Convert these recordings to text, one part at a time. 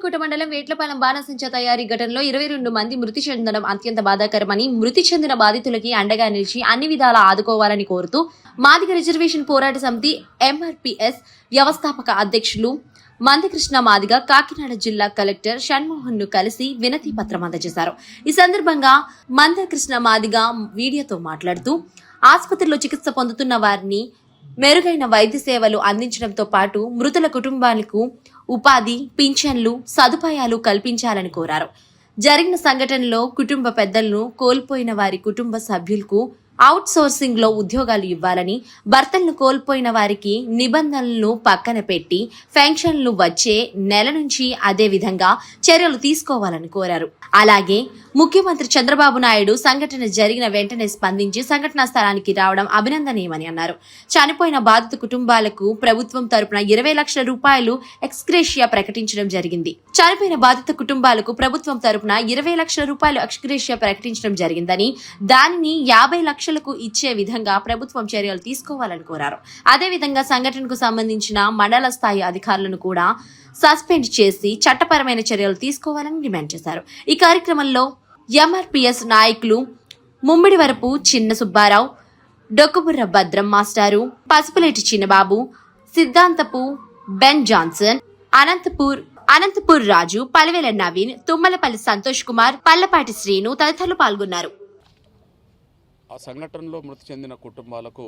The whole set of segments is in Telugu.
సామర్లకోట మండలం వేట్లపాలెం బాణసంచా తయారీ ఘటనలో 22 మంది మృతి చెందడం అత్యంత బాధాకరమని, మృతి చెందిన బాధితులకి అండగా నిలిచి అన్ని విధాలా ఆదుకోవాలని కోరుతూ మాదిగ రిజర్వేషన్ పోరాట సమితి ఎంఆర్పీఎస్ వ్యవస్థాపక అధ్యక్షులు మందకృష్ణ మాదిగ కాకినాడ జిల్లా కలెక్టర్ షణ్మోహన్ ను కలిసి వినతి పత్రం అందజేశారు. ఈ సందర్భంగా మందకృష్ణ మాదిగ మీడియాతో మాట్లాడుతూ ఆసుపత్రిలో చికిత్స పొందుతున్న వారిని మెరుగైన వైద్య సేవలు అందించడంతో పాటు మృతుల కుటుంబాలకు ఉపాధి, పింఛన్లు, సదుపాయాలు కల్పించాలని కోరారు. జరిగిన సంఘటనలో కుటుంబ పెద్దలను కోల్పోయిన వారి కుటుంబ సభ్యులకు అవుట్ సోర్సింగ్ లో ఉద్యోగాలు ఇవ్వాలని, భర్తలను కోల్పోయిన వారికి నిబంధనలను పక్కన పెట్టి పెన్షన్లు వచ్చే నెల నుంచి అదే విధంగా చర్యలు తీసుకోవాలని కోరారు. అలాగే ముఖ్యమంత్రి చంద్రబాబు నాయుడు సంఘటన జరిగిన వెంటనే స్పందించి సంఘటనా స్థలానికి రావడం అభినందనీయమని అన్నారు. చనిపోయిన బాధిత కుటుంబాలకు ప్రభుత్వం తరపున 20 లక్షల రూపాయలు ఎక్స్గ్రేషియా ప్రకటించడం జరిగింది. చనిపోయిన బాధిత కుటుంబాలకు ప్రభుత్వం తరపున 20 లక్షల రూపాయలు ఎక్స్గ్రేషియా ప్రకటించడం జరిగిందని, దానిని 50 లక్షలకు ఇచ్చే విధంగా ప్రభుత్వం చర్యలు తీసుకోవాలని కోరారు. అదేవిధంగా సంఘటనకు సంబంధించిన మండల స్థాయి అధికారులను కూడా సస్పెండ్ చేసి చట్టపరమైన చర్యలు తీసుకోవాలని డిమాండ్ చేశారు. ఈ కార్యక్రమంలో ఎంఆర్పీఎస్ నాయకులు ముమ్మిడివరపు చిన్న సుబ్బారావు, డొక్కుబుర్ర భద్రం మాస్టారు, పసుపులేటి చిన్నబాబు, సిద్ధాంతపు బెన్ జాన్సన్, అనంతపూర్ రాజు, పలివేల నవీన్, తుమ్మలపల్లి సంతోష్ కుమార్, పల్లపాటి శ్రీను తదితరులు పాల్గొన్నారు. ఆ సంఘటనలో మృతి చెందిన కుటుంబాలకు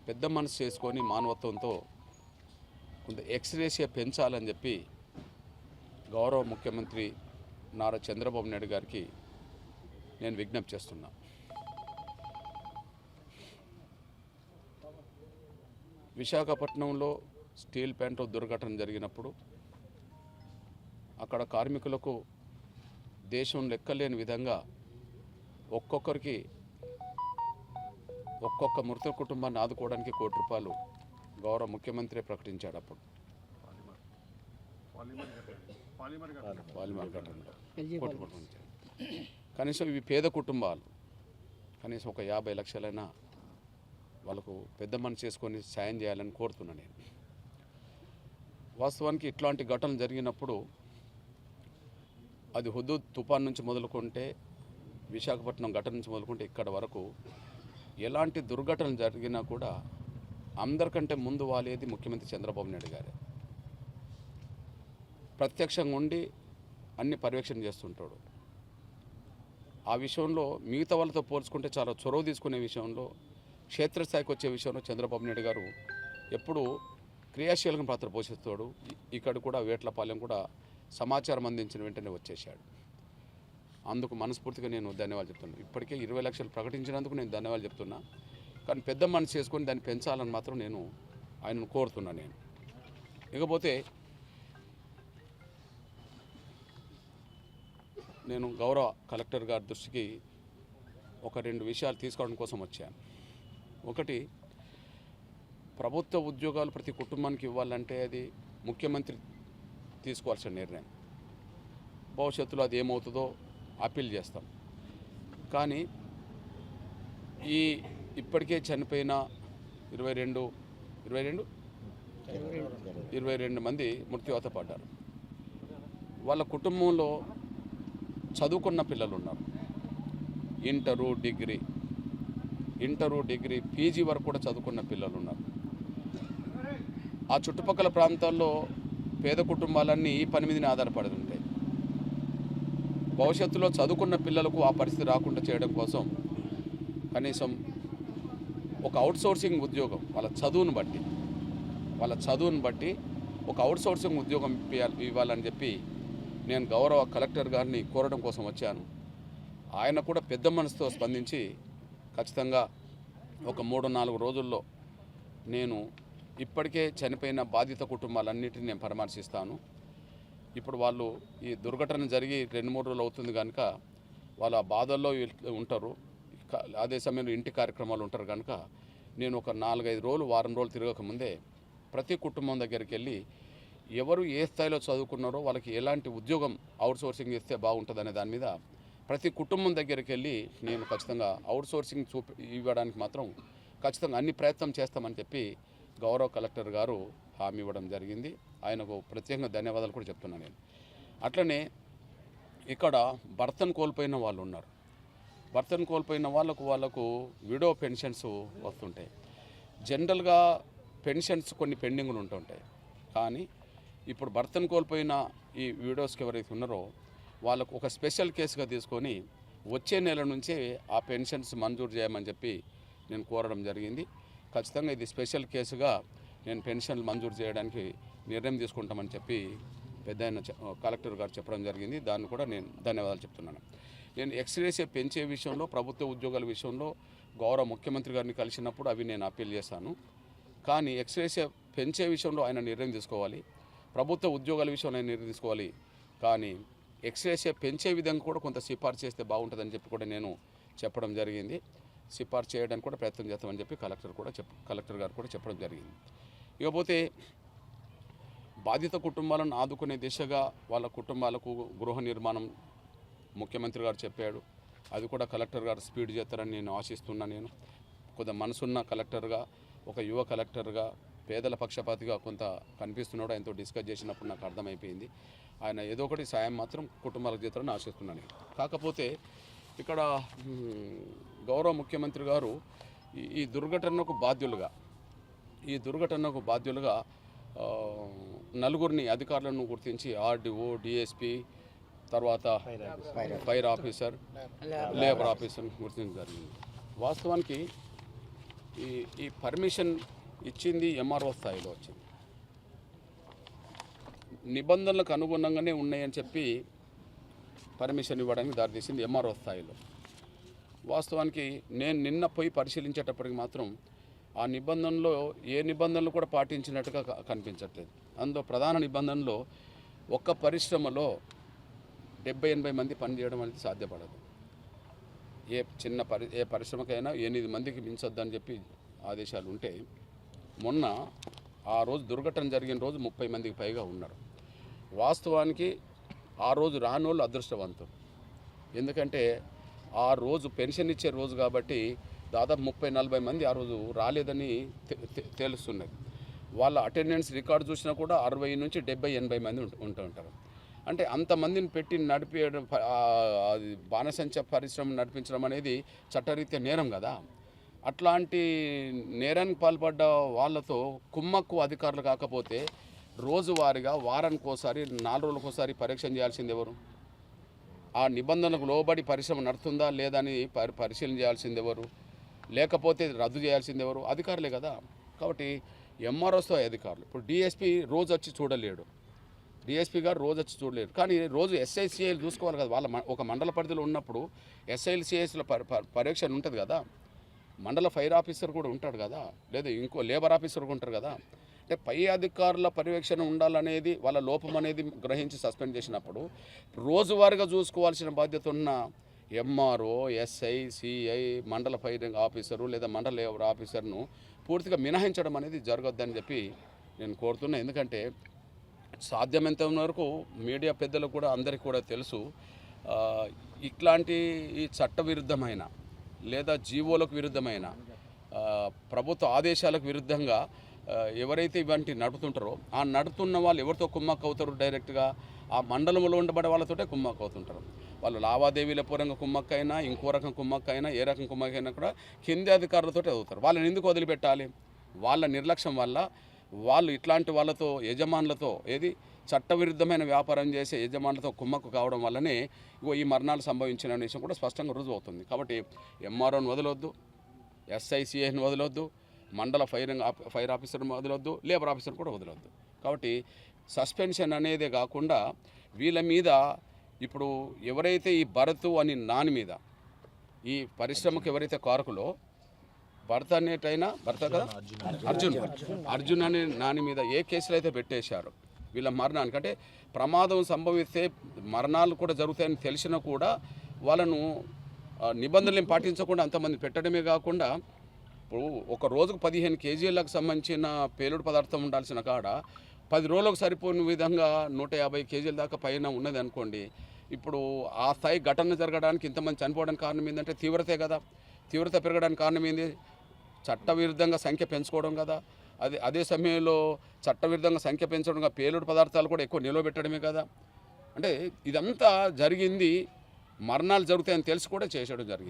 పెద్ద మనసు చేసుకొని మానవత్వంతో కొంత ఎక్స్గ్రేషియా పెంచాలని చెప్పి గౌరవ ముఖ్యమంత్రి నారా చంద్రబాబు నాయుడు గారికి నేను విజ్ఞప్తి చేస్తున్నా. విశాఖపట్నంలో స్టీల్ ప్లాంట్ దుర్ఘటన జరిగినప్పుడు అక్కడ కార్మికులకు దేశం లెక్కలేని విధంగా ఒక్కొక్కరికి ఒక్కొక్క మృత కుటుంబాన్ని ఆదుకోవడానికి ₹1 కోటి గౌరవ ముఖ్యమంత్రి ప్రకటించాడు. అప్పుడు పాలిమర్ ఘటనలో కనీసం ఇవి పేద కుటుంబాలు, కనీసం ఒక 50 లక్షలైనా వాళ్ళకు పెద్ద మనసు చేసుకొని సాయం చేయాలని కోరుతున్నాను నేను. వాస్తవానికి ఇట్లాంటి ఘటనలు జరిగినప్పుడు అది హుదూద్ తుఫాన్ నుంచి మొదలుకుంటే, విశాఖపట్నం ఘటన నుంచి మొదలుకుంటే ఇక్కడ వరకు ఎలాంటి దుర్ఘటనలు జరిగినా కూడా అందరికంటే ముందు వాలేది ముఖ్యమంత్రి చంద్రబాబు నాయుడు గారే. ప్రత్యక్షంగా ఉండి అన్ని పర్యవేక్షణ చేస్తుంటాడు. ఆ విషయంలో మిగతా వాళ్ళతో పోల్చుకుంటే చాలా చొరవ తీసుకునే విషయంలో, క్షేత్రస్థాయికి వచ్చే విషయంలో చంద్రబాబు నాయుడు గారు ఎప్పుడూ క్రియాశీలక పాత్ర పోషిస్తాడు. ఇక్కడ కూడా వేట్లపాలెం కూడా సమాచారం అందించిన వెంటనే వచ్చేసాడు. అందుకు మనస్ఫూర్తిగా నేను ధన్యవాదాలు చెప్తున్నాను. ఇప్పటికే 20 లక్షలు ప్రకటించినందుకు నేను ధన్యవాదాలు చెప్తున్నా. కానీ పెద్ద మనసు చేసుకొని దాన్ని పెంచాలని మాత్రం నేను ఆయనను కోరుతున్నాను. ఇకపోతే నేను గౌరవ కలెక్టర్ గారి దృష్టికి ఒక 2 విషయాలు తీసుకోవడం కోసం వచ్చాను. ఒకటి, ప్రభుత్వ ఉద్యోగాలు ప్రతి కుటుంబానికి ఇవ్వాలంటే అది ముఖ్యమంత్రి తీసుకోవాల్సిన నిర్ణయం. భవిష్యత్తులో అది ఏమవుతుందో అప్పీల్ చేస్తాం. కానీ ఇప్పటికే చనిపోయిన 22 మంది మృత్యువాత పడ్డారు. వాళ్ళ కుటుంబంలో చదువుకున్న పిల్లలు ఉన్నారు. ఇంటరు, డిగ్రీ, పీజీ వరకు కూడా చదువుకున్న పిల్లలు ఉన్నారు. ఆ చుట్టుపక్కల ప్రాంతాల్లో పేద కుటుంబాలన్నీ ఈ పని మీదనే ఆధారపడి ఉంటాయి. భవిష్యత్తులో చదువుకున్న పిల్లలకు ఆ పరిస్థితి రాకుండా చేయడం కోసం కనీసం ఒక అవుట్సోర్సింగ్ ఉద్యోగం వాళ్ళ చదువును బట్టి ఒక అవుట్సోర్సింగ్ ఉద్యోగం ఇవ్వాలని చెప్పి నేను గౌరవ కలెక్టర్ గారిని కోరడం కోసం వచ్చాను. ఆయన కూడా పెద్ద మనసుతో స్పందించి ఖచ్చితంగా ఒక 3-4 రోజుల్లో నేను ఇప్పటికే చనిపోయిన బాధిత కుటుంబాలన్నిటిని నేను పరామర్శిస్తాను. ఇప్పుడు వాళ్ళు ఈ దుర్ఘటన జరిగి 2-3 రోజులు అవుతుంది కనుక వాళ్ళ బాధల్లో ఉంటారు. అదే సమయంలో ఇంటి కార్యక్రమాలు ఉంటారు కనుక నేను ఒక 4-5 రోజులు, వారం రోజులు తిరగకముందే ప్రతి కుటుంబం దగ్గరికి వెళ్ళి ఎవరు ఏ స్థాయిలో చదువుకున్నారో వాళ్ళకి ఎలాంటి ఉద్యోగం అవుట్సోర్సింగ్ ఇస్తే బాగుంటుందనే దాని మీద ప్రతి కుటుంబం దగ్గరికి వెళ్ళి నేను ఖచ్చితంగా అవుట్సోర్సింగ్ ఇవ్వడానికి మాత్రం ఖచ్చితంగా అన్ని ప్రయత్నం చేస్తామని చెప్పి గౌరవ కలెక్టర్ గారు హామీ ఇవ్వడం జరిగింది. ఆయనకు ప్రత్యేకంగా ధన్యవాదాలు కూడా చెప్తున్నాను నేను. అట్లనే ఇక్కడ భర్తను కోల్పోయిన వాళ్ళు ఉన్నారు. భర్తను కోల్పోయిన వాళ్ళకు విడో పెన్షన్స్ వస్తుంటాయి. జనరల్గా పెన్షన్స్ కొన్ని పెండింగ్లు ఉంటుంటాయి. కానీ ఇప్పుడు భర్తను కోల్పోయిన ఈ విడోస్కి ఎవరైతే ఉన్నారో వాళ్ళకు ఒక స్పెషల్ కేసుగా తీసుకొని వచ్చే నెల నుంచే ఆ పెన్షన్స్ మంజూరు చేయమని చెప్పి నేను కోరడం జరిగింది. ఖచ్చితంగా ఇది స్పెషల్ కేసుగా నేను పెన్షన్లు మంజూరు చేయడానికి నిర్ణయం తీసుకుంటామని చెప్పి పెద్ద కలెక్టర్ గారు చెప్పడం జరిగింది. దాన్ని కూడా నేను ధన్యవాదాలు చెప్తున్నాను. నేను ఎక్స్రేషియా పెంచే విషయంలో, ప్రభుత్వ ఉద్యోగాల విషయంలో గౌరవ ముఖ్యమంత్రి గారిని కలిసినప్పుడు అవి నేను అప్పీల్ చేశాను. కానీ ఎక్స్రేషియా పెంచే విషయంలో ఆయన నిర్ణయం తీసుకోవాలి, ప్రభుత్వ ఉద్యోగాల విషయంలో ఆయన నిర్ణయం తీసుకోవాలి. కానీ ఎక్స్రేషియా పెంచే విధంగా కూడా కొంత సిఫార్సు చేస్తే బాగుంటుందని చెప్పి కూడా నేను చెప్పడం జరిగింది. సిఫార్సు చేయడానికి కూడా ప్రయత్నం చేస్తామని చెప్పి కలెక్టర్ గారు కూడా చెప్పడం జరిగింది. ఇకపోతే బాధిత కుటుంబాలను ఆదుకునే దిశగా వాళ్ళ కుటుంబాలకు గృహ నిర్మాణం ముఖ్యమంత్రి గారు చెప్పాడు. అది కూడా కలెక్టర్ గారు స్పీడ్ చేస్తారని నేను ఆశిస్తున్నా. నేను కొంత మనసున్న కలెక్టర్గా, ఒక యువ కలెక్టర్గా, పేదల పక్షపాతిగా కొంత కనిపిస్తున్నాడు. ఆయనతో డిస్కస్ చేసినప్పుడు నాకు అర్థమైపోయింది. ఆయన ఏదో ఒకటి సాయం మాత్రం కుటుంబాలకు చేస్తారని ఆశిస్తున్నాను. కాకపోతే ఇక్కడ గౌరవ ముఖ్యమంత్రి గారు ఈ దుర్ఘటనకు బాధ్యులుగా నలుగురిని అధికారులను గుర్తించి ఆర్డీఓ, డిఎస్పి, తర్వాత ఫైర్ ఆఫీసర్, లేబర్ ఆఫీసర్ గుర్తించడం జరిగింది. వాస్తవానికి ఈ పర్మిషన్ ఇచ్చింది ఎంఆర్ఓ స్థాయిలో వచ్చింది. నిబంధనలకు అనుగుణంగానే ఉన్నాయని చెప్పి పర్మిషన్ ఇవ్వడానికి దారితీసింది ఎంఆర్ఓ స్థాయిలో. వాస్తవానికి నేను నిన్న పోయి పరిశీలించేటప్పటికి మాత్రం ఆ నిబంధనలో ఏ నిబంధనలు కూడా పాటించినట్టుగా కనిపించట్లేదు. అందులో ప్రధాన నిబంధనలో ఒక్క పరిశ్రమలో 70-80 మంది పనిచేయడం అనేది సాధ్యపడదు. ఏ పరిశ్రమకైనా 8 మందికి మించొద్దని చెప్పి ఆదేశాలు ఉంటే, మొన్న ఆ రోజు దుర్ఘటన జరిగిన రోజు 30 మందికి పైగా ఉన్నారు. వాస్తవానికి ఆ రోజు రానోళ్ళు అదృష్టవంతులు. ఎందుకంటే ఆ రోజు పెన్షన్ ఇచ్చే రోజు కాబట్టి దాదాపు 30-40 మంది ఆ రోజు రాలేదని తెలుస్తున్నది. వాళ్ళ అటెండెన్స్ రికార్డు చూసినా కూడా 60 నుంచి 70-80 మంది ఉంటూ ఉంటారు. అంటే అంతమందిని పెట్టి నడిపేయడం, అది బాణసంచ పరిశ్రమ నడిపించడం అనేది చట్టరీత్యా నేరం కదా. అట్లాంటి నేరానికి పాల్పడ్డ వాళ్ళతో కుమ్మక్కు అధికారులు కాకపోతే రోజువారీగా వారానికి ఒకసారి 4 రోజులకోసారి పరీక్ష చేయాల్సింది ఎవరు? ఆ నిబంధనలకు లోబడి పరిశ్రమ నడుతుందా లేదా అని పరిశీలన చేయాల్సింది ఎవరు? లేకపోతే రద్దు చేయాల్సింది ఎవరు? అధికారులే కదా. కాబట్టి ఎంఆర్ఓస్తో అధికారులు. ఇప్పుడు డిఎస్పీ రోజు వచ్చి చూడలేడు, డిఎస్పీ గారు రోజు వచ్చి చూడలేరు. కానీ రోజు ఎస్ఐసిఐలు చూసుకోవాలి కదా. వాళ్ళ ఒక మండల పరిధిలో ఉన్నప్పుడు ఎస్ఐసిఐస్లో పరీక్ష ఉంటుంది కదా. మండల ఫైర్ ఆఫీసర్ కూడా ఉంటాడు కదా, లేదా ఇంకో లేబర్ ఆఫీసర్ కూడా ఉంటారు కదా. అంటే పై అధికారుల పర్యవేక్షణ ఉండాలనేది వాళ్ళ లోపం అనేది గ్రహించి సస్పెండ్ చేసినప్పుడు రోజువారీగా చూసుకోవాల్సిన బాధ్యత ఉన్న ఎంఆర్ఓ, ఎస్ఐ, సిఐ, మండల ఫైరింగ్ ఆఫీసరు లేదా మండల లేబర్ ఆఫీసర్ను పూర్తిగా మినహాయించడం అనేది జరగొద్దని చెప్పి నేను కోరుతున్నా. ఎందుకంటే సాధ్యమైనంత వరకు మీడియా పెద్దలకు కూడా అందరికీ కూడా తెలుసు, ఇట్లాంటి ఈ చట్టవిరుద్ధమైన లేదా జీవోలకు విరుద్ధమైన ప్రభుత్వ ఆదేశాలకు విరుద్ధంగా ఎవరైతే ఇవంటి నడుపుతుంటారో ఆ నడుపుతున్న వాళ్ళు ఎవరితో కుమ్మక్క అవుతారు? డైరెక్ట్గా ఆ మండలంలో ఉండబడే వాళ్ళతోటే కుమ్మక్క అవుతుంటారు. వాళ్ళు లావాదేవీల పూర్వంగా కుమ్మక్కైనా, ఇంకో రకం కుమ్మక్కైనా, ఏ రకం కుమ్మక్కైనా కూడా కింది అధికారులతోటే అవుతారు. వాళ్ళని ఎందుకు వదిలిపెట్టాలి? వాళ్ళ నిర్లక్ష్యం వల్ల వాళ్ళు ఇట్లాంటి వాళ్ళతో, యజమానులతో, చట్టవిరుద్ధమైన వ్యాపారం చేసే యజమానులతో కుమ్మక్కు కావడం వల్లనే ఈ మరణాలు సంభవించిన విషయం కూడా స్పష్టంగా రుజువు అవుతుంది. కాబట్టి ఎంఆర్ఓని వదలొద్దు, ఎస్ఐసిఐని వదలొద్దు, మండల ఫైర్ ఆఫీసర్ని వదలొద్దు, లేబర్ ఆఫీసర్ కూడా వదలొద్దు. కాబట్టి సస్పెన్షన్ అనేదే కాకుండా వీళ్ళ మీద ఇప్పుడు ఎవరైతే ఈ భరత్ అని నాని మీద, ఈ పరిశ్రమకు ఎవరైతే కారకులో భరత్ కదా, అర్జున్ అనే నాని మీద ఏ కేసులు అయితే పెట్టేశారో వీళ్ళ మరణానికి, అంటే ప్రమాదం సంభవిస్తే మరణాలు కూడా జరుగుతాయని తెలిసినా కూడా వాళ్ళను నిబంధనలు పాటించకుండా అంతమంది పెట్టడమే కాకుండా, ఇప్పుడు ఒక రోజుకు 15 కేజీలకు సంబంధించిన పేలుడు పదార్థం ఉండాల్సిన కాడ 10 రోజులకు సరిపోయిన విధంగా 150 కేజీల దాకా పైన ఉన్నది అనుకోండి. ఇప్పుడు ఆ స్థాయి ఘటన జరగడానికి, ఇంతమంది చనిపోవడానికి కారణం ఏంటంటే తీవ్రతే కదా. తీవ్రత పెరగడానికి కారణం ఏంది? చట్టవిరుద్ధంగా సంఖ్య పెంచుకోవడం కదా. అదే సమయంలో చట్టవిరుద్ధంగా సంఖ్య పెంచడంగా పేలుడు పదార్థాలు కూడా ఎక్కువ నిలవబెట్టడమే కదా. అంటే ఇదంతా జరిగింది, మరణాలు జరుగుతాయని తెలిసి కూడా చేసేయడం జరిగింది.